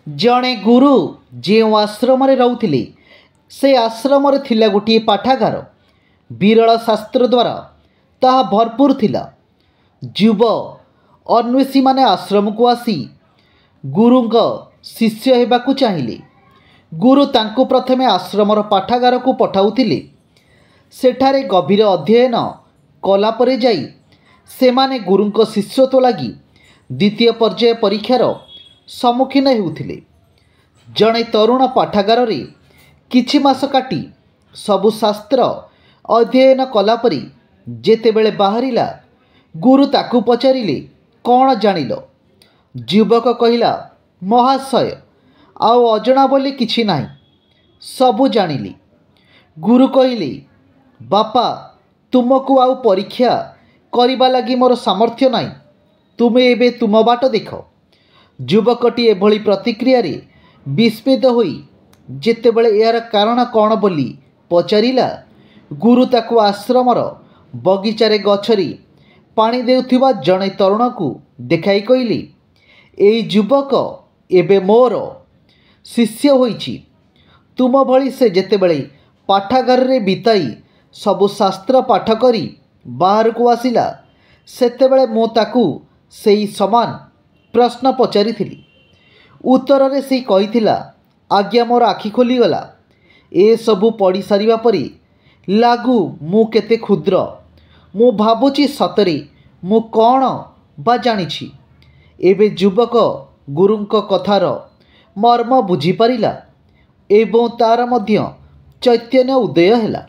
जड़े गुरु जो आश्रम रोते से आश्रम थिला गोटे पाठागार विरल शास्त्र द्वारा ताहा भरपूर थिला। युव अन्वेषी माने आश्रम को आसी गुरुंग शिष्य हेबाकु चाहिए। गुरु तांको प्रथमे आश्रमर पाठागार को पठाउथिले। सेठारे गभीर अध्ययन कला परे जाई सेमाने गुरुंक शिष्यत्व लगी द्वितीय पर्याय परीक्षार सम्मुखीन हेउथिले। जड़े तरुण पाठागार रे किछि मास काटी सबु शास्त्र अध्ययन कलापरी जेतेबेले बाहरिला गुरु ताकू पचारिले कौन जानिल? युवक कहिला, महाशय आउ अजणा बोली किछि नाही, सबु जानिली। गुरु कहिले, बापा तुमको आउ परीक्षा करिबा लगी मोर सामर्थ्य नाही, तुमे एबे तुम बाट देख। युवकटी एभली प्रतिक्रिया रे विस्मित होई जेतेबेले यार कारण कौन बोली पचारिला गुरु ताकू आश्रमर बगीचारे गछरी पानी देउथिबा जणे तरुण को देखाई कहिले, एई युवक एबे मोर शिष्य होईछि। तुम भली से जेतेबेले पाठागार रे बिताई सबु शास्त्र पाठ करी बाहर को आसिला सेतेबेले मो ताकू सेई समान प्रश्न पचारिथिली। उत्तर रे से कहिथिला, आज्ञा मोर आखि खोलीगला। ए सबु पढ़ी सारिबा परे लागू मु केते क्षुद्र। मु भाबुची सतरे मु कौन बा जानिछि। एबे युवक गुरुंक कथार मर्म बुझी पारिला एवं तार मध्य चैतन्य उदय हैला।